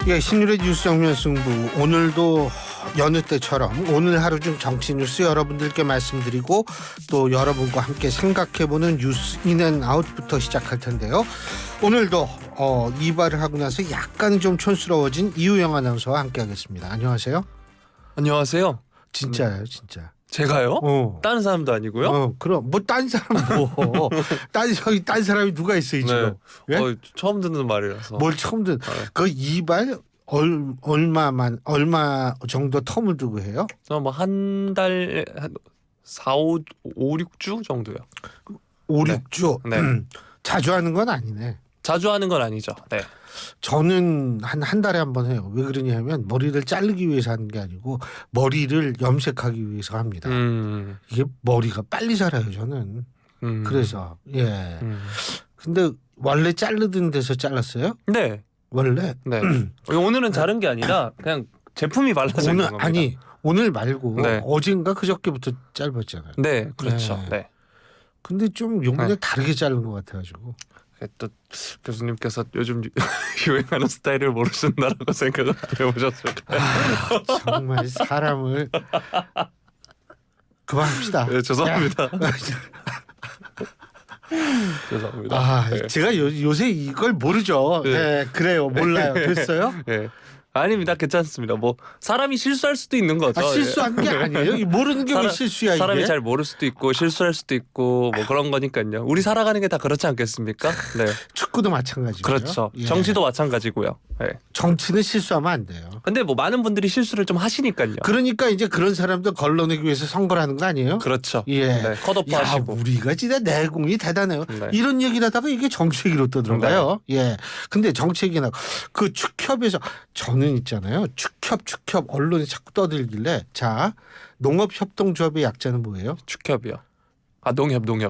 예, 신율의 뉴스 정면 승부. 오늘도 여느 때처럼 오늘 하루 중 정치 뉴스 여러분들께 말씀드리고 또 여러분과 함께 생각해보는 뉴스 인앤아웃부터 시작할 텐데요. 오늘도 이발을 하고 나서 약간 좀 촌스러워진 이우영 아나운서와 함께하겠습니다. 안녕하세요. 안녕하세요. 진짜예요, 진짜. 제가요? 다른 사람도 아니고요? 그럼 뭐 딴 사람 뭐 딴 사람이 누가 있어요 지금? 네. 예? 처음 듣는 말이라서. 뭘 처음 듣? 그 이발 얼마 정도 텀을 두고 해요? 뭐 한 달, 한 4, 5, 6주 정도요. 5, 6주? 네. 자주 하는 건 아니네. 자주 하는 건 아니죠. 네. 저는 한 달에 한 번 해요. 왜 그러냐면 머리를 자르기 위해서 하는 게 아니고 머리를 염색하기 위해서 합니다. 이게 머리가 빨리 자라요 저는. 그래서 예. 근데 원래 자르던 데서 잘랐어요? 네. 원래? 네. 오늘은 자른 게 아니라 그냥 제품이 발라져 있는 겁니다. 아니 오늘 말고 네. 어젠가 그저께부터 짧았잖아요. 네, 그렇죠. 네. 네. 근데 좀 요번에 네. 다르게 자른 것 같아가지고. 또 교수님께서 요즘 유행하는 스타일을 모르신다라고 생각을 해보셨을까요? 정말 사람을 그만합시다. 네, 죄송합니다. 죄송합니다. 네. 제가 요새 이걸 모르죠. 네. 네, 그래요. 몰라요. 됐어요? 네. 아닙니다. 괜찮습니다. 뭐 사람이 실수할 수도 있는 거죠. 실수한 게 아니에요. 모르는 게 왜 실수야 이게? 사람이 잘 모를 수도 있고 실수할 수도 있고 뭐 그런 거니까요. 우리 살아가는 게 다 그렇지 않겠습니까? 네. 축구도 마찬가지고요. 그렇죠. 예. 정치도 마찬가지고요. 네. 정치는 실수하면 안 돼요. 근데 뭐 많은 분들이 실수를 좀 하시니까요. 그러니까 이제 그런 사람들 걸러내기 위해서 선거를 하는 거 아니에요? 그렇죠. 예. 네. 컷오프 야, 하시고. 우리가 진짜 내공이 대단해요. 네. 이런 얘기를 하다가 이게 정치 얘기로 떠들어가요. 예. 근데 정치 얘기나 그 축협에서 저는 있잖아요. 축협 언론에 자꾸 떠들길래 자 농업협동조합의 약자는 뭐예요? 축협이요. 아 농협.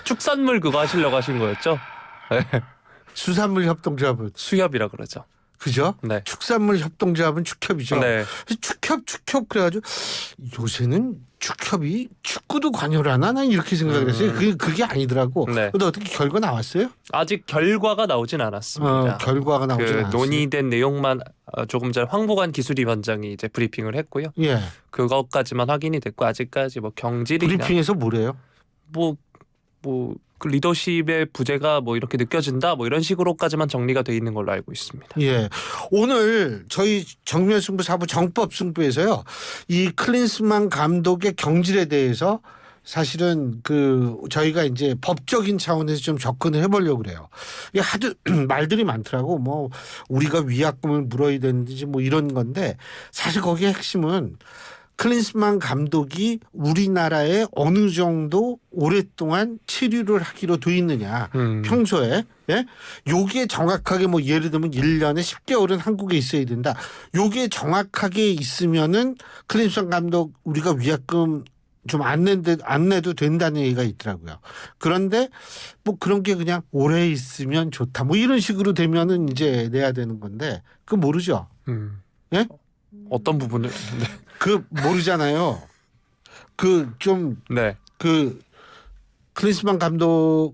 축산물 그거 하시려고 하신 거였죠? 네. 수산물협동조합은 수협이라 그러죠. 그죠? 네. 축산물협동조합은 축협이죠. 네. 축협 그래가지고 요새는 축협이 축구도 관여를 하나 난 이렇게 생각을 했어요. 그게 아니더라고. 네. 근데 어떻게 결과 나왔어요? 아직 결과가 나오진 않았습니다. 결과가 나오진 않았어요. 논의된 내용만 조금 전에 황보관 기술위원장이 이제 브리핑을 했고요. 예. 그것까지만 확인이 됐고 아직까지 뭐 경질이나 브리핑에서 뭐래요? 그 리더십의 부재가 뭐 이렇게 느껴진다 뭐 이런 식으로까지만 정리가 돼 있는 걸로 알고 있습니다. 예. 오늘 저희 정면승부 4부 정법승부에서요. 이 클린스만 감독의 경질에 대해서 사실은 저희가 이제 법적인 차원에서 좀 접근을 해보려고 그래요. 이게 하도 말들이 많더라고. 뭐 우리가 위약금을 물어야 되는지 뭐 이런 건데 사실 거기에 핵심은 클린스만 감독이 우리나라에 어느 정도 오랫동안 체류를 하기로 돼 있느냐 평소에 예? 요게 정확하게 뭐 예를 들면 1년에 10개월은 한국에 있어야 된다. 요게 정확하게 있으면은 클린스만 감독 우리가 위약금 좀 안 내도 된다는 얘기가 있더라고요. 그런데 뭐 그런 게 그냥 오래 있으면 좋다. 뭐 이런 식으로 되면은 이제 내야 되는 건데 그거 모르죠. 예? 어떤 부분을? 네. 모르잖아요. 네. 클린스만 감독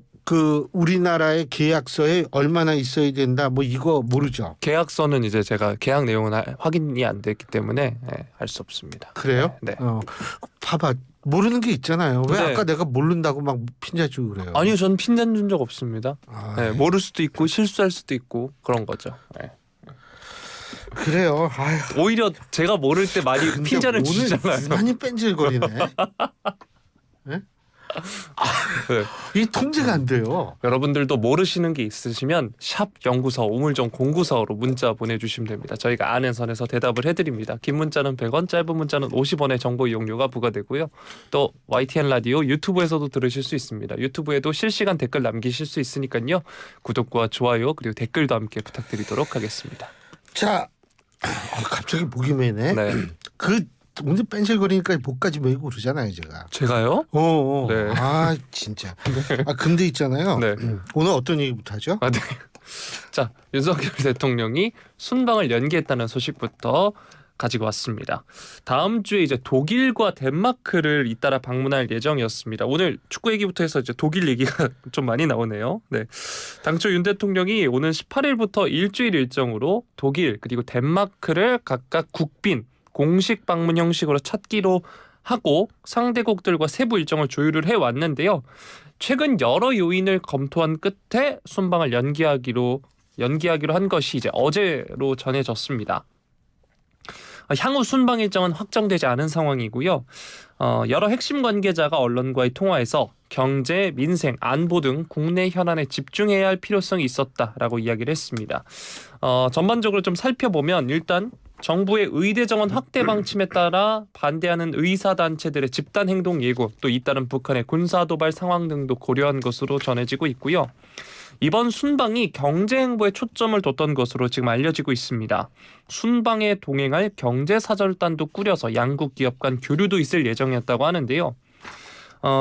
우리나라의 계약서에 얼마나 있어야 된다. 뭐 이거 모르죠. 계약서는 이제 제가 계약 내용은 확인이 안 됐기 때문에 알 수 없습니다. 그래요? 네. 봐봐. 모르는 게 있잖아요. 왜 네. 아까 내가 모른다고 막 핀자 주고 그래요? 아니요, 전 핀잔 준 적 없습니다. 네, 모를 수도 있고 실수할 수도 있고 그런 거죠. 네. 그래요. 아휴. 오히려 제가 모를 때 많이 핀잔을 오늘 주잖아요. 많이 뺀질거리네. 네? 이 통제가 안 돼요. 여러분들도 모르시는 게 있으시면 샵 연구소 우물정 094로 문자 보내주시면 됩니다. 저희가 아는 선에서 대답을 해드립니다. 긴 문자는 100원, 짧은 문자는 50원의 정보 이용료가 부과되고요. 또 YTN 라디오 유튜브에서도 들으실 수 있습니다. 유튜브에도 실시간 댓글 남기실 수 있으니까요. 구독과 좋아요 그리고 댓글도 함께 부탁드리도록 하겠습니다. 자, 갑자기 목이 메네. 네. 오늘 뺀질거리니까 목까지 메고 그러잖아요, 제가. 제가요? 네. 아, 진짜. 근데 있잖아요. 네. 오늘 어떤 얘기부터 하죠? 네. 자, 윤석열 대통령이 순방을 연기했다는 소식부터 가지고 왔습니다. 다음 주에 이제 독일과 덴마크를 잇따라 방문할 예정이었습니다. 오늘 축구 얘기부터 해서 이제 독일 얘기가 좀 많이 나오네요. 네. 당초 윤 대통령이 오는 18일부터 일주일 일정으로 독일 그리고 덴마크를 각각 국빈 공식 방문 형식으로 찾기로 하고 상대국들과 세부 일정을 조율을 해왔는데요. 최근 여러 요인을 검토한 끝에 순방을 연기하기로 한 것이 이제 어제로 전해졌습니다. 향후 순방 일정은 확정되지 않은 상황이고요. 여러 핵심 관계자가 언론과의 통화에서 경제, 민생, 안보 등 국내 현안에 집중해야 할 필요성이 있었다라고 이야기를 했습니다. 전반적으로 좀 살펴보면 일단 정부의 의대 정원 확대 방침에 따라 반대하는 의사단체들의 집단 행동 예고, 또 잇따른 북한의 군사 도발 상황 등도 고려한 것으로 전해지고 있고요. 이번 순방이 경제 행보에 초점을 뒀던 것으로 지금 알려지고 있습니다. 순방에 동행할 경제사절단도 꾸려서 양국 기업 간 교류도 있을 예정이었다고 하는데요.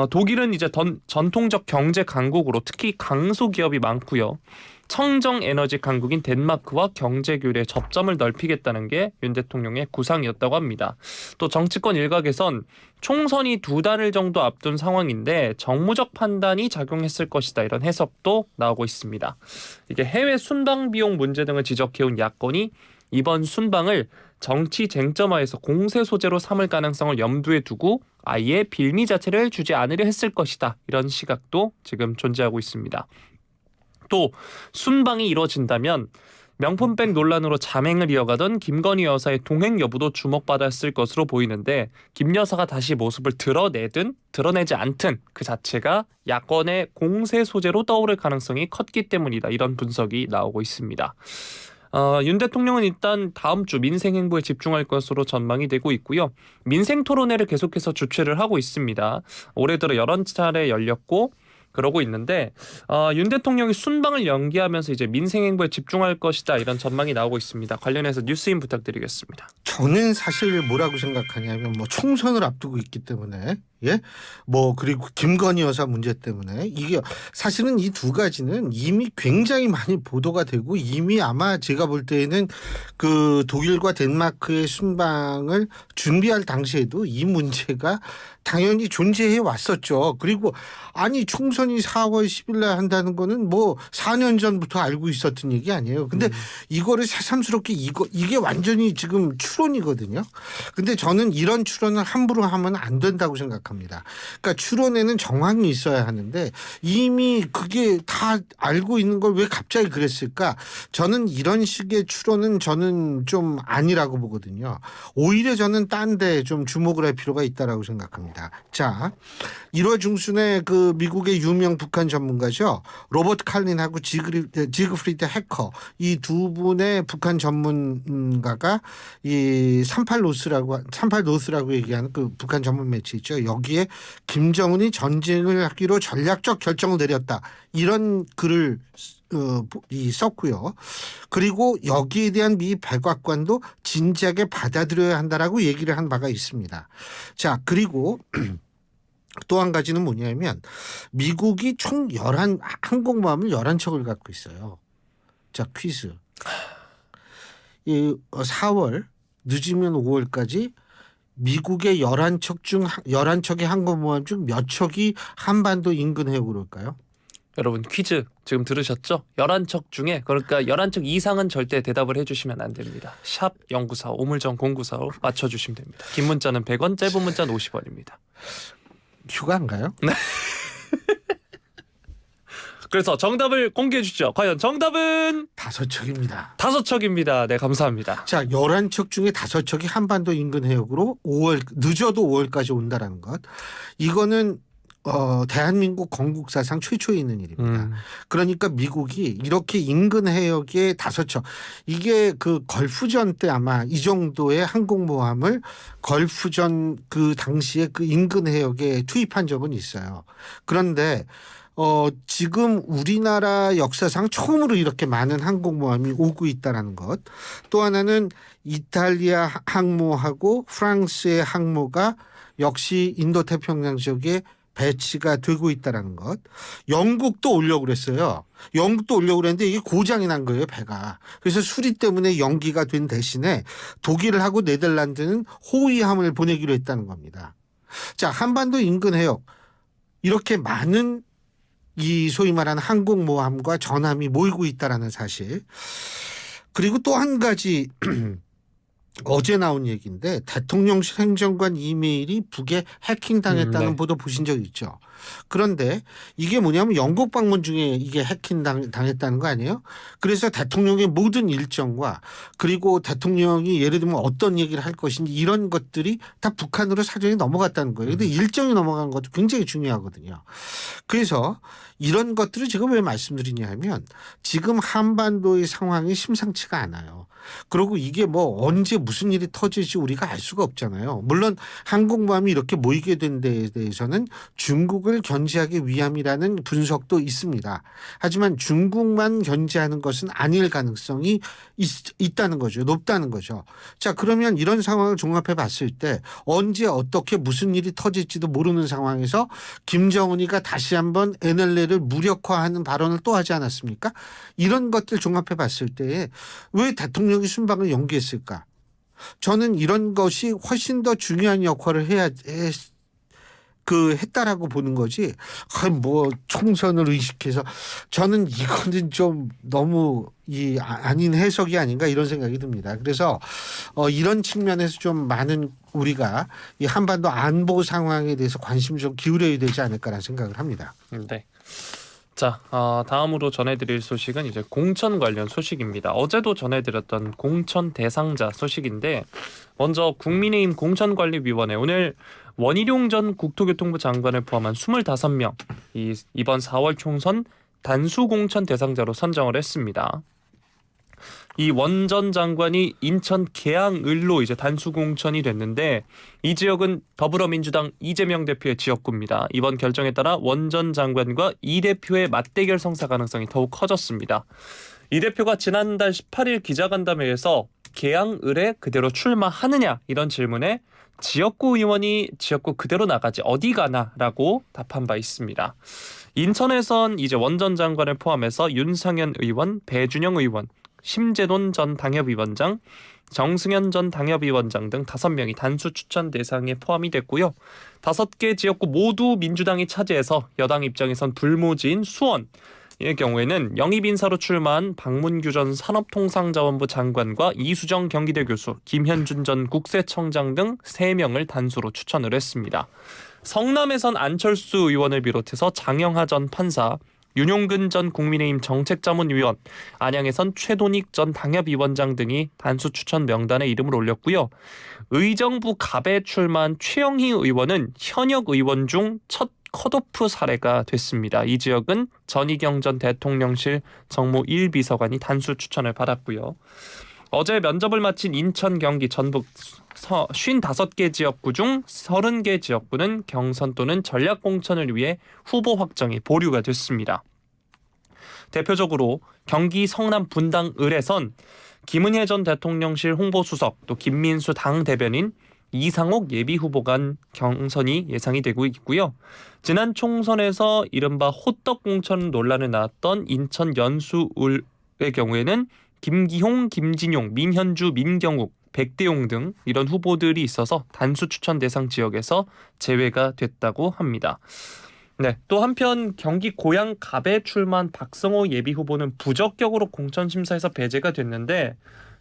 독일은 이제 전통적 경제 강국으로 특히 강소기업이 많고요. 청정 에너지 강국인 덴마크와 경제 교류의 접점을 넓히겠다는 게 윤 대통령의 구상이었다고 합니다. 또 정치권 일각에선 총선이 2달을 정도 앞둔 상황인데 정무적 판단이 작용했을 것이다, 이런 해석도 나오고 있습니다. 이게 해외 순방 비용 문제 등을 지적해온 야권이 이번 순방을 정치 쟁점화해서 공세 소재로 삼을 가능성을 염두에 두고 아예 빌미 자체를 주지 않으려 했을 것이다, 이런 시각도 지금 존재하고 있습니다. 또 순방이 이뤄진다면 명품백 논란으로 잠행을 이어가던 김건희 여사의 동행 여부도 주목받았을 것으로 보이는데, 김 여사가 다시 모습을 드러내든 드러내지 않든 그 자체가 야권의 공세 소재로 떠오를 가능성이 컸기 때문이다, 이런 분석이 나오고 있습니다. 윤 대통령은 일단 다음 주 민생 행보에 집중할 것으로 전망이 되고 있고요. 민생 토론회를 계속해서 주최를 하고 있습니다. 올해 들어 11차례 열렸고 그러고 있는데 윤 대통령이 순방을 연기하면서 이제 민생 행보에 집중할 것이다, 이런 전망이 나오고 있습니다. 관련해서 뉴스인 부탁드리겠습니다. 저는 사실 뭐라고 생각하냐면 총선을 앞두고 있기 때문에 그리고 김건희 여사 문제 때문에 이게 사실은 이 두 가지는 이미 굉장히 많이 보도가 되고 이미 아마 제가 볼 때에는 그 독일과 덴마크의 순방을 준비할 당시에도 이 문제가 당연히 존재해 왔었죠. 그리고 아니 총선이 4월 10일 날 한다는 거는 4년 전부터 알고 있었던 얘기 아니에요. 근데 이거를 새삼스럽게 이게 완전히 지금 추론이거든요. 근데 저는 이런 추론을 함부로 하면 안 된다고 생각합니다. 그러니까 추론에는 정황이 있어야 하는데 이미 그게 다 알고 있는 걸 왜 갑자기 그랬을까? 저는 이런 식의 추론은 저는 좀 아니라고 보거든요. 오히려 저는 딴 데 좀 주목을 할 필요가 있다라고 생각합니다. 자, 1월 중순에 그 미국의 유명 북한 전문가죠. 로버트 칼린하고 지그프리드 해커, 이 두 분의 북한 전문가가 이 38노스라고 얘기하는 그 북한 전문 매체 있죠. 여기에 김정은이 전쟁을 하기로 전략적 결정을 내렸다, 이런 글을 썼고요. 그리고 여기에 대한 미 백악관도 진지하게 받아들여야 한다라고 얘기를 한 바가 있습니다. 자, 그리고 또 한 가지는 뭐냐면 미국이 총 항공모함을 11척을 갖고 있어요. 자, 퀴즈. 4월 늦으면 5월까지 미국의 11척의 항공모함 중 몇 척이 한반도 인근 해역으로 올까요? 여러분 퀴즈 지금 들으셨죠? 11척 중에, 그러니까 11척 이상은 절대 대답을 해주시면 안 됩니다. 샵 0945 우물정 0945 맞춰주시면 됩니다. 긴 문자는 100원, 짧은 문자는 50원입니다. 휴가인가요? 네. 그래서 정답을 공개해 주시죠. 과연 정답은 5척입니다. 5척입니다. 네, 감사합니다. 자, 11척 중에 5척이 한반도 인근 해역으로 늦어도 5월까지 온다라는 것. 이거는 대한민국 건국사상 최초에 있는 일입니다. 그러니까 미국이 이렇게 인근 해역에 5척, 이게 그 걸프전 때 아마 이 정도의 항공모함을 걸프전 그 당시에 그 인근 해역에 투입한 적은 있어요. 그런데 지금 우리나라 역사상 처음으로 이렇게 많은 항공모함이 오고 있다는 것. 또 하나는 이탈리아 항모하고 프랑스의 항모가 역시 인도태평양 지역에 배치가 되고 있다는 것. 영국도 오려고 그랬어요. 영국도 오려고 그랬는데 이게 고장이 난 거예요, 배가. 그래서 수리 때문에 연기가 된 대신에 독일하고 네덜란드는 호위함을 보내기로 했다는 겁니다. 자, 한반도 인근 해역 이렇게 많은 이 소위 말하는 항공모함과 전함이 모이고 있다라는 사실. 그리고 또 한 가지 어제 나온 얘기인데 대통령실 행정관 이메일이 북에 해킹당했다는 네. 보도 보신 적 있죠. 그런데 이게 뭐냐면 영국 방문 중에 이게 당했다는 거 아니에요? 그래서 대통령의 모든 일정과 그리고 대통령이 예를 들면 어떤 얘기를 할 것인지 이런 것들이 다 북한으로 사전에 넘어갔다는 거예요. 근데 일정이 넘어간 것도 굉장히 중요하거든요. 그래서 이런 것들을 제가 왜 말씀드리냐 하면 지금 한반도의 상황이 심상치가 않아요. 그리고 이게 뭐 언제 무슨 일이 터질지 우리가 알 수가 없잖아요. 물론 항공모함이 이렇게 모이게 된 데에 대해서는 중국을 견제하기 위함이라는 분석도 있습니다. 하지만 중국만 견제하는 것은 아닐 가능성이 있다는 거죠. 높다는 거죠. 자, 그러면 이런 상황을 종합해 봤을 때 언제 어떻게 무슨 일이 터질지도 모르는 상황에서 김정은이가 다시 한번 NLL을 무력화하는 발언을 또 하지 않았습니까? 이런 것들 종합해 봤을 때 왜 대통령이 순방을 연기했을까? 저는 이런 것이 훨씬 더 중요한 역할을 했다라고 보는 거지. 뭐 총선을 의식해서 저는 이거는 좀 너무 아닌 해석이 아닌가 이런 생각이 듭니다. 그래서 이런 측면에서 좀 많은 우리가 이 한반도 안보 상황에 대해서 관심을 좀 기울여야 되지 않을까라는 생각을 합니다. 네. 자, 다음으로 전해드릴 소식은 이제 공천 관련 소식입니다. 어제도 전해드렸던 공천 대상자 소식인데 먼저 국민의힘 공천관리위원회 오늘 원희룡 전 국토교통부 장관을 포함한 25명 이번 4월 총선 단수 공천 대상자로 선정을 했습니다. 이 원 전 장관이 인천 계양을로 이제 단수 공천이 됐는데 이 지역은 더불어민주당 이재명 대표의 지역구입니다. 이번 결정에 따라 원 전 장관과 이 대표의 맞대결 성사 가능성이 더욱 커졌습니다. 이 대표가 지난달 18일 기자간담회에서 계양을에 그대로 출마하느냐 이런 질문에 지역구 의원이 지역구 그대로 나가지 어디 가나라고 답한 바 있습니다. 인천에선 이제 원 전 장관을 포함해서 윤상현 의원, 배준영 의원, 심재돈 전 당협위원장, 정승현 전 당협위원장 등 5명이 단수 추천 대상에 포함이 됐고요. 5개 지역구 모두 민주당이 차지해서 여당 입장에선 불모지인 수원의 경우에는 영입인사로 출마한 박문규 전 산업통상자원부 장관과 이수정 경기대 교수, 김현준 전 국세청장 등 3명을 단수로 추천을 했습니다. 성남에선 안철수 의원을 비롯해서 장영하 전 판사, 윤용근 전 국민의힘 정책자문위원, 안양에선 최돈익 전 당협위원장 등이 단수 추천 명단에 이름을 올렸고요. 의정부 갑에 출마한 최영희 의원은 현역 의원 중 첫 컷오프 사례가 됐습니다. 이 지역은 전희경 전 대통령실 정무 1비서관이 단수 추천을 받았고요. 어제 면접을 마친 인천, 경기, 전북 55개 지역구 중 30개 지역구는 경선 또는 전략공천을 위해 후보 확정이 보류가 됐습니다. 대표적으로 경기 성남 분당 을에선 김은혜 전 대통령실 홍보수석 또 김민수 당 대변인 이상옥 예비후보 간 경선이 예상이 되고 있고요. 지난 총선에서 이른바 호떡 공천 논란을 낳았던 인천 연수을의 경우에는 김기홍, 김진용, 민현주, 민경욱, 백대용 등 이런 후보들이 있어서 단수 추천 대상 지역에서 제외가 됐다고 합니다. 네, 또 한편 경기 고양 갑에 출마한 박성호 예비후보는 부적격으로 공천심사에서 배제가 됐는데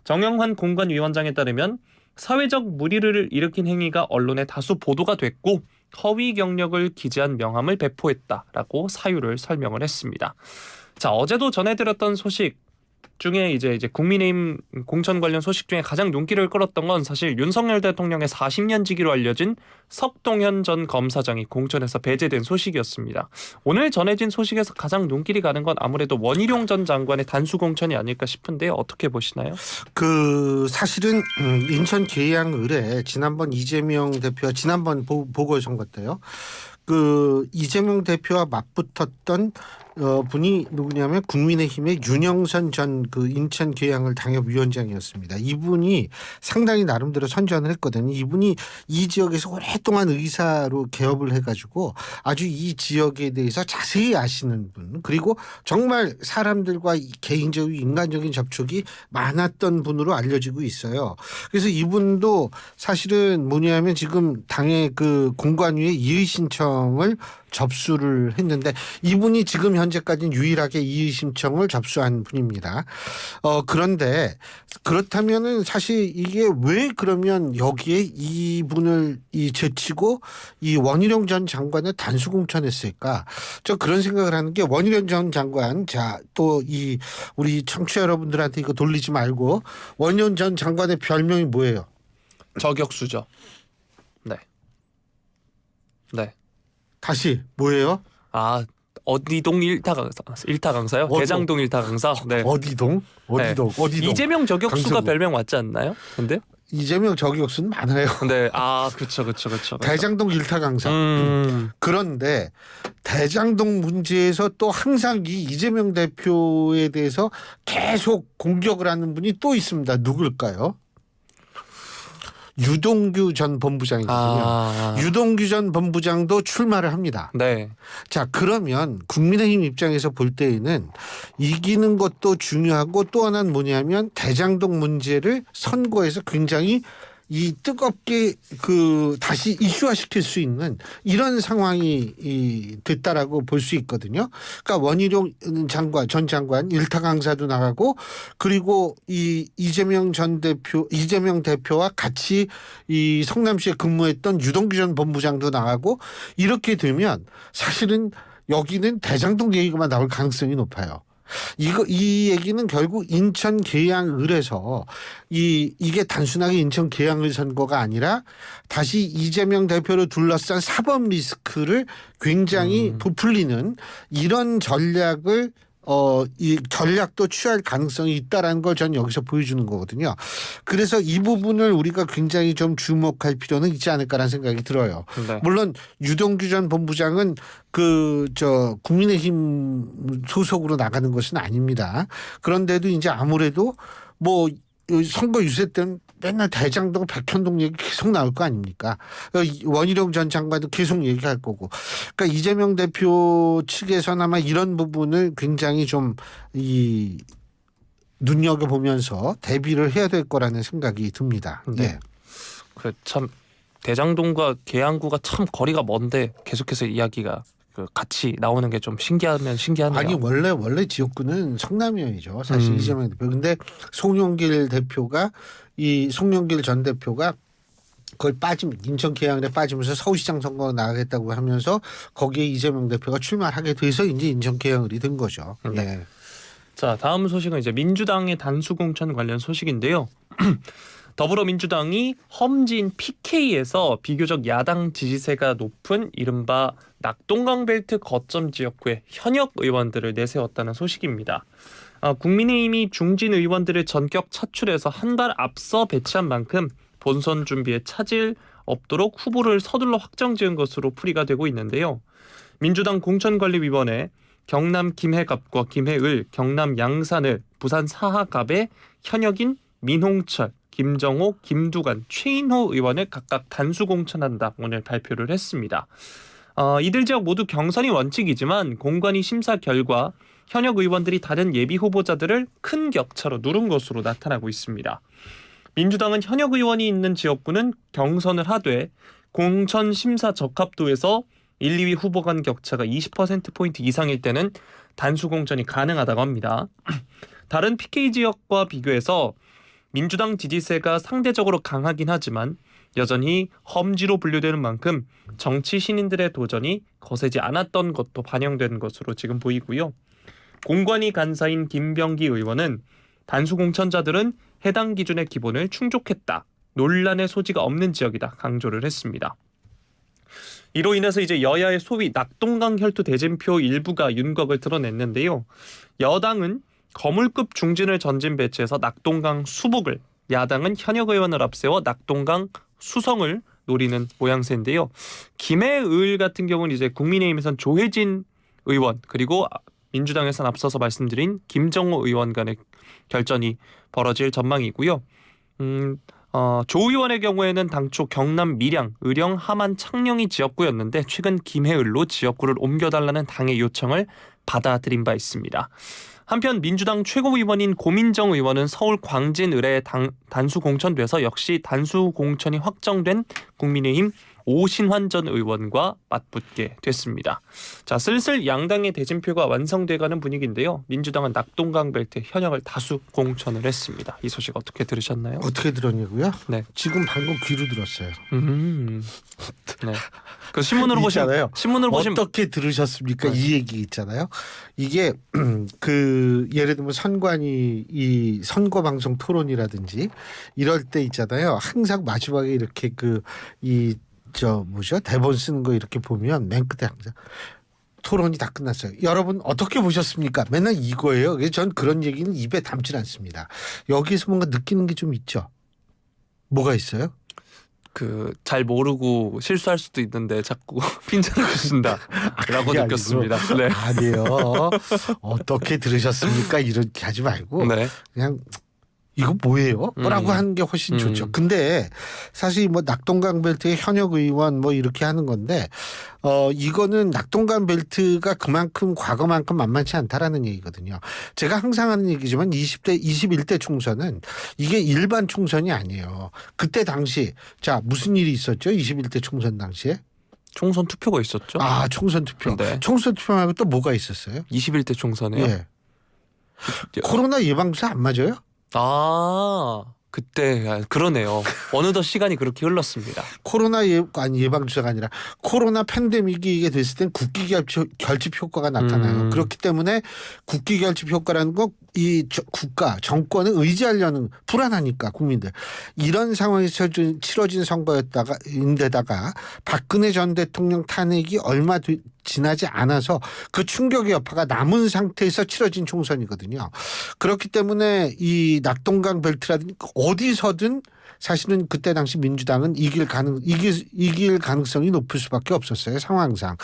정영환 공관위원장에 따르면 사회적 물의를 일으킨 행위가 언론에 다수 보도가 됐고 허위 경력을 기재한 명함을 배포했다라고 사유를 설명을 했습니다. 자, 어제도 전해드렸던 소식 중에 이제 국민의힘 공천 관련 소식 중에 가장 눈길을 끌었던 건 사실 윤석열 대통령의 40년 지기로 알려진 석동현 전 검사장이 공천에서 배제된 소식이었습니다. 오늘 전해진 소식에서 가장 눈길이 가는 건 아무래도 원희룡 전 장관의 단수 공천이 아닐까 싶은데요. 어떻게 보시나요? 사실은 인천 계양을에 지난번 이재명 대표와 지난번 보궐선거 때요. 이재명 대표와 맞붙었던 분이 누구냐면 국민의힘의 윤영선 전 그 인천 계양을 당협위원장이었습니다. 이분이 상당히 나름대로 선전을 했거든요. 이분이 이 지역에서 오랫동안 의사로 개업을 해가지고 아주 이 지역에 대해서 자세히 아시는 분, 그리고 정말 사람들과 개인적인 인간적인 접촉이 많았던 분으로 알려지고 있어요. 그래서 이분도 사실은 뭐냐면 지금 당의 그 공관위에 이의 신청을 접수를 했는데 이분이 지금 현재까지는 유일하게 이의 신청을 접수한 분입니다. 그런데 그렇다면은 사실 이게 왜 그러면 여기에 이분을 제치고 이 원희룡 전 장관을 단수 공천했을까? 저 그런 생각을 하는 게 원희룡 전 장관, 자, 또 이 우리 청취자 여러분들한테 이거 돌리지 말고 원희룡 전 장관의 별명이 뭐예요? 저격수죠. 네. 네. 다시 뭐예요? 아, 어디동 1타 강사, 1타 강사요? 대장동 1타 강사. 네. 어디동? 어디동? 네. 어디동? 이재명 저격수가 강서구. 별명 맞지 않나요? 근데? 이재명 저격수는 많아요. 네. 아, 그렇죠. 대장동 일타 강사. 음. 그런데 대장동 문제에서 또 항상 이 이재명 대표에 대해서 계속 공격을 하는 분이 또 있습니다. 누굴까요? 유동규 전 본부장이거든요. 아. 유동규 전 본부장도 출마를 합니다. 네. 자, 그러면 국민의힘 입장에서 볼 때에는 이기는 것도 중요하고 또 하나는 뭐냐면 대장동 문제를 선거에서 굉장히 이 뜨겁게 그 다시 이슈화시킬 수 있는 이런 상황이 됐다라고 볼 수 있거든요. 그러니까 원희룡 장관 전 장관 일타 강사도 나가고 그리고 이 이재명 대표와 같이 이 성남시에 근무했던 유동규 전 본부장도 나가고 이렇게 되면 사실은 여기는 대장동 얘기만 나올 가능성이 높아요. 이 얘기는 결국 인천 계양을에서 이게 단순하게 인천 계양을 선거가 아니라 다시 이재명 대표를 둘러싼 사법 리스크를 굉장히 부풀리는 이런 전략을 이 전략도 취할 가능성이 있다라는 걸 전 여기서 보여주는 거거든요. 그래서 이 부분을 우리가 굉장히 좀 주목할 필요는 있지 않을까라는 생각이 들어요. 네. 물론 유동규 전 본부장은 국민의힘 소속으로 나가는 것은 아닙니다. 그런데도 이제 아무래도 뭐 선거 유세 때는 맨날 대장동 백현동 얘기 계속 나올 거 아닙니까? 원희룡 전 장관도 계속 얘기할 거고. 그러니까 이재명 대표 측에서는 아마 이런 부분을 굉장히 좀 눈여겨보면서 대비를 해야 될 거라는 생각이 듭니다. 네. 예. 그 참 대장동과 계양구가 참 거리가 먼데 계속해서 이야기가 같이 나오는 게 좀 신기하면 신기하네요. 아니 원래 지역구는 성남이죠. 사실 이재명 대표. 근데 송영길 전 대표가 그걸 인천 계양에 빠지면서 서울시장 선거 나가겠다고 하면서 거기에 이재명 대표가 출마하게 돼서 이제 인천 계양을이 된 거죠. 네. 네. 자, 다음 소식은 이제 민주당의 단수 공천 관련 소식인데요. 더불어민주당이 험지인 PK에서 비교적 야당 지지세가 높은 이른바 낙동강벨트 거점 지역구의 현역 의원들을 내세웠다는 소식입니다. 국민의힘이 중진 의원들을 전격 차출해서 한 달 앞서 배치한 만큼 본선 준비에 차질 없도록 후보를 서둘러 확정지은 것으로 풀이가 되고 있는데요. 민주당 공천관리위원회 경남 김해갑과 김해을, 경남 양산을, 부산 사하갑의 현역인 민홍철, 김정호, 김두관, 최인호 의원을 각각 단수 공천한다 오늘 발표를 했습니다. 이들 지역 모두 경선이 원칙이지만 공관위 심사 결과 현역 의원들이 다른 예비 후보자들을 큰 격차로 누른 것으로 나타나고 있습니다. 민주당은 현역 의원이 있는 지역구는 경선을 하되 공천 심사 적합도에서 1, 2위 후보 간 격차가 20%포인트 이상일 때는 단수 공천이 가능하다고 합니다. 다른 PK 지역과 비교해서 민주당 지지세가 상대적으로 강하긴 하지만 여전히 험지로 분류되는 만큼 정치 신인들의 도전이 거세지 않았던 것도 반영된 것으로 지금 보이고요. 공관위 간사인 김병기 의원은 단수 공천자들은 해당 기준의 기본을 충족했다. 논란의 소지가 없는 지역이다. 강조를 했습니다. 이로 인해서 이제 여야의 소위 낙동강 혈투 대진표 일부가 윤곽을 드러냈는데요. 여당은 거물급 중진을 전진 배치해서 낙동강 수복을, 야당은 현역 의원을 앞세워 낙동강 수성을 노리는 모양새인데요. 김해을 같은 경우는 이제 국민의힘에선 조혜진 의원 그리고 민주당에선 앞서서 말씀드린 김정호 의원 간의 결전이 벌어질 전망이고요. 조 의원의 경우에는 당초 경남 밀양, 의령, 함안, 창녕이 지역구였는데 최근 김해을로 지역구를 옮겨달라는 당의 요청을 받아들인 바 있습니다. 한편 민주당 최고위원인 고민정 의원은 서울 광진 의뢰에 단수 공천돼서 역시 단수 공천이 확정된 국민의힘 오신환 전 의원과 맞붙게 됐습니다. 자, 슬슬 양당의 대진표가 완성돼가는 분위기인데요. 민주당은 낙동강 벨트 현역을 다수 공천을 했습니다. 이 소식 어떻게 들으셨나요? 어떻게 들었냐고요? 네. 지금 방금 귀로 들었어요. 네. 그 신문으로 있잖아요. 보시면 어떻게 들으셨습니까? 네. 이 얘기 있잖아요. 이게 그 예를 들면 선관위 이 선거 방송 토론이라든지 이럴 때 있잖아요. 항상 마지막에 이렇게 대본 쓰는 거 이렇게 보면 맨 끝에 항상 토론이 다 끝났어요. 여러분 어떻게 보셨습니까? 맨날 이거예요. 그래서 전 그런 얘기는 입에 담질 않습니다. 여기서 뭔가 느끼는 게 좀 있죠. 뭐가 있어요? 잘 모르고 실수할 수도 있는데 자꾸 핀잔을 주신다라고 그게 느꼈습니다. 네. 아니에요. 어떻게 들으셨습니까? 이렇게 하지 말고 네. 그냥 이거 뭐예요? 뭐라고 하는 게 훨씬 좋죠. 근데 사실 뭐 낙동강 벨트의 현역 의원 뭐 이렇게 하는 건데 이거는 낙동강 벨트가 그만큼 과거만큼 만만치 않다라는 얘기거든요. 제가 항상 하는 얘기지만 21대 총선은 이게 일반 총선이 아니에요. 그때 당시 자 무슨 일이 있었죠? 21대 총선 당시에? 총선 투표가 있었죠? 아 총선 투표. 네. 총선 투표 말고 또 뭐가 있었어요? 21대 총선에요? 예. 코로나 예방주사 안 맞아요? 그때 그러네요. 어느덧 시간이 그렇게 흘렀습니다. 코로나 예방주사가 아니라 코로나 팬데믹이 이게 됐을 땐 국기 결집 효과가 나타나요. 그렇기 때문에 국기 결집 효과라는 건 이 국가 정권을 의지하려는 불안하니까 국민들 이런 상황에서 치러진 선거였다가인데다가 박근혜 전 대통령 탄핵이 얼마 지나지 않아서 그 충격의 여파가 남은 상태에서 치러진 총선이거든요. 그렇기 때문에 이 낙동강 벨트라든지 어디서든 사실은 그때 당시 민주당은 이길 가능성이 높을 수밖에 없었어요. 상황상.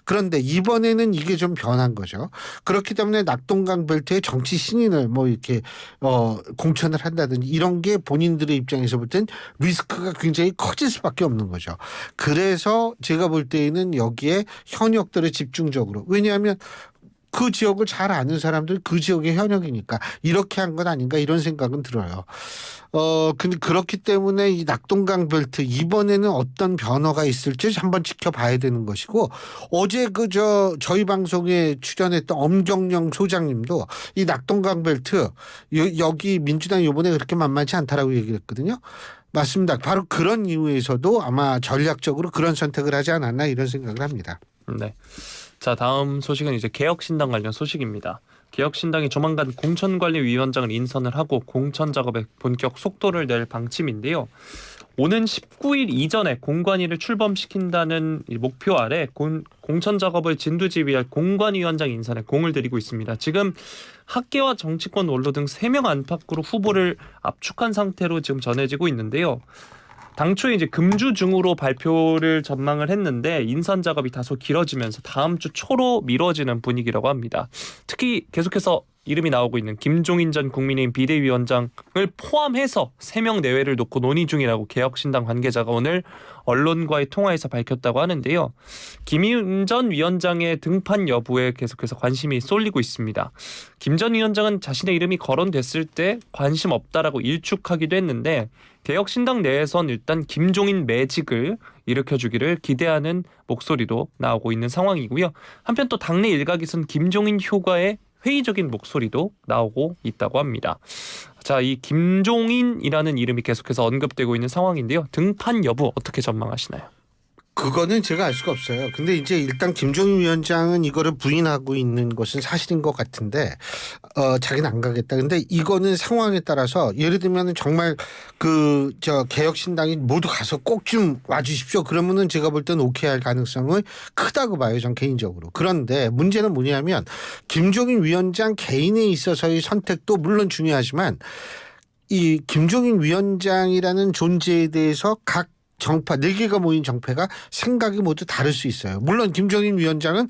그런데 이번에는 이게 좀 변한 거죠. 그렇기 때문에 낙동강 벨트의 정치 신인을 뭐 이렇게 공천을 한다든지 이런 게 본인들의 입장에서 볼 땐 리스크가 굉장히 커질 수밖에 없는 거죠. 그래서 제가 볼 때에는 여기에 현역들을 집중적으로 왜냐하면 그 지역을 잘 아는 사람들 그 지역의 현역이니까 이렇게 한 건 아닌가 이런 생각은 들어요. 근데 그렇기 때문에 이 낙동강 벨트 이번에는 어떤 변화가 있을지 한번 지켜봐야 되는 것이고 어제 저희 방송에 출연했던 엄경영 소장님도 이 낙동강 벨트 여기 민주당이 이번에 그렇게 만만치 않다라고 얘기를 했거든요. 맞습니다. 바로 그런 이유에서도 아마 전략적으로 그런 선택을 하지 않았나 이런 생각을 합니다. 네. 자, 다음 소식은 이제 개혁신당 관련 소식입니다. 개혁신당이 조만간 공천관리위원장을 인선을 하고 공천 작업에 본격 속도를 낼 방침인데요. 오는 19일 이전에 공관위를 출범시킨다는 목표 아래 공천 작업을 진두지휘할 공관위원장 인선에 공을 들이고 있습니다. 지금 학계와 정치권 원로 등 3명 안팎으로 후보를 압축한 상태로 지금 전해지고 있는데요. 당초에 이제 금주 중으로 발표를 전망을 했는데 인선 작업이 다소 길어지면서 다음 주 초로 미뤄지는 분위기라고 합니다. 특히 계속해서 이름이 나오고 있는 김종인 전 국민의힘 비대위원장을 포함해서 3명 내외를 놓고 논의 중이라고 개혁신당 관계자가 오늘 언론과의 통화에서 밝혔다고 하는데요. 김 전 위원장의 등판 여부에 계속해서 관심이 쏠리고 있습니다. 김 전 위원장은 자신의 이름이 거론됐을 때 관심 없다라고 일축하기도 했는데 개혁신당 내에선 일단 김종인 매직을 일으켜주기를 기대하는 목소리도 나오고 있는 상황이고요. 한편 또 당내 일각에선 김종인 효과의 회의적인 목소리도 나오고 있다고 합니다. 자, 이 김종인이라는 이름이 계속해서 언급되고 있는 상황인데요. 등판 여부 어떻게 전망하시나요? 그거는 제가 알 수가 없어요. 근데 이제 일단 김종인 위원장은 이거를 부인하고 있는 것은 사실인 것 같은데 자기는 안 가겠다. 근데 이거는 상황에 따라서 예를 들면 정말 개혁신당이 모두 가서 꼭 좀 와주십시오. 그러면은 제가 볼 때는 오케이 할 가능성을 크다고 봐요. 전 개인적으로. 그런데 문제는 뭐냐면 김종인 위원장 개인에 있어서의 선택도 물론 중요하지만 이 김종인 위원장이라는 존재에 대해서 각 정파 4개가 모인 정패가 생각이 모두 다를 수 있어요. 물론 김종인 위원장은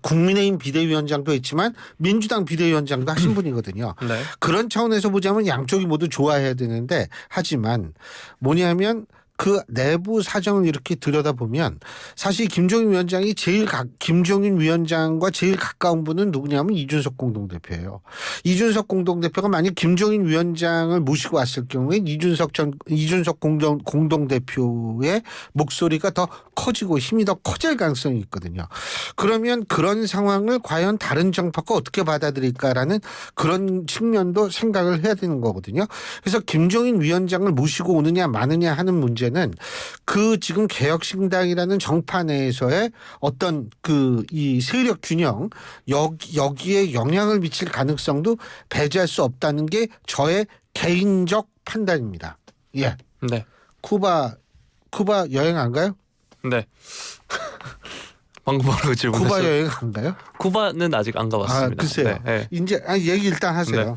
국민의힘 비대위원장도 했지만 민주당 비대위원장도 하신 분이거든요. 네. 그런 차원에서 보자면 양쪽이 모두 좋아해야 되는데 하지만 뭐냐면 그 내부 사정을 이렇게 들여다보면 사실 김종인 위원장과 제일 가까운 분은 누구냐면 이준석 공동대표예요. 이준석 공동대표가 만약 김종인 위원장을 모시고 왔을 경우에 이준석 공동대표의 목소리가 더 커지고 힘이 더 커질 가능성이 있거든요. 그러면 그런 상황을 과연 다른 정파가 어떻게 받아들일까라는 그런 측면도 생각을 해야 되는 거거든요. 그래서 김종인 위원장을 모시고 오느냐 마느냐 하는 문제는 그 지금 개혁신당이라는 정파 내에서의 어떤 그 이 세력 균형 여기에 영향을 미칠 가능성도 배제할 수 없다는 게 저의 개인적 판단입니다. 예. 네. 쿠바 여행 안 가요? 네. 방금 바로 질문했어요. 쿠바 여행 안 가요? 쿠바는 아직 안 가봤습니다. 글쎄요. 네. 이제 얘기 일단 하세요.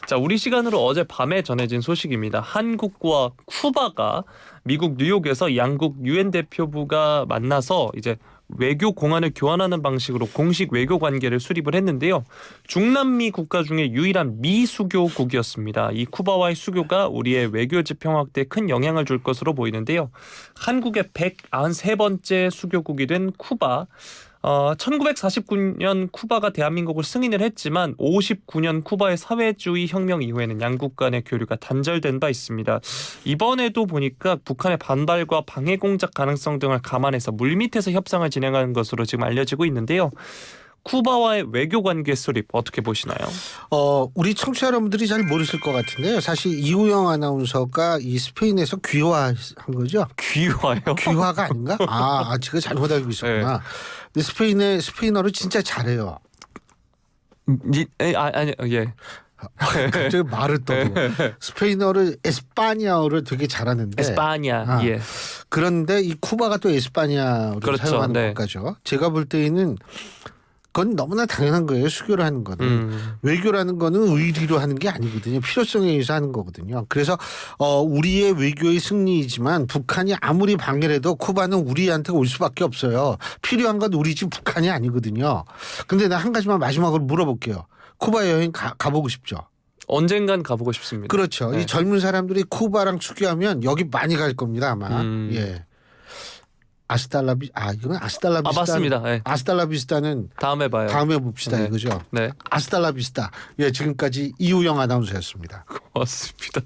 자, 우리 시간으로 어제 밤에 전해진 소식입니다. 한국과 쿠바가 미국 뉴욕에서 양국 유엔 대표부가 만나서 이제 외교 공안을 교환하는 방식으로 공식 외교 관계를 수립을 했는데요. 중남미 국가 중에 유일한 미수교국이었습니다. 이 쿠바와의 수교가 우리의 외교지 평화학대에 큰 영향을 줄 것으로 보이는데요. 한국의 193번째 수교국이 된 쿠바. 1949년 쿠바가 대한민국을 승인을 했지만 59년 쿠바의 사회주의 혁명 이후에는 양국 간의 교류가 단절된 바 있습니다. 이번에도 보니까 북한의 반발과 방해 공작 가능성 등을 감안해서 물밑에서 협상을 진행하는 것으로 지금 알려지고 있는데요. 쿠바와의 외교 관계 수립 어떻게 보시나요? 우리 청취자 여러분들이 잘 모르실 것 같은데요. 사실 이우영 아나운서가 이 스페인에서 귀화한 거죠? 귀화요? 귀화가 아닌가? 제가 잘못 알고 있었구나. 네. 근데 스페인어를 진짜 잘해요. 아니 예. 갑자기 말을 떠도 스페인어를 에스파냐어를 되게 잘하는데 에스파냐. 예. 그런데 이 쿠바가 또 에스파냐어를 그렇죠. 사용하는 네. 국가죠. 제가 볼 때에는 그건 너무나 당연한 거예요. 수교를 하는 거는. 외교라는 거는 의리로 하는 게 아니거든요. 필요성에 의해서 하는 거거든요. 그래서 우리의 외교의 승리이지만 북한이 아무리 방해를 해도 쿠바는 우리한테 올 수밖에 없어요. 필요한 건 우리 집 북한이 아니거든요. 근데 나 한 가지만 마지막으로 물어볼게요. 쿠바 여행 가보고 싶죠? 언젠간 가보고 싶습니다. 그렇죠. 네. 이 젊은 사람들이 쿠바랑 수교하면 여기 많이 갈 겁니다 아마. 예. 이건 아스달라비스타. 맞습니다. 네. 아스달라비스타는 다음에 봐요. 다음에 봅시다. 네. 이거죠. 네. 아스달라비스타. 예, 지금까지 이우영 아나운서였습니다. 고맙습니다.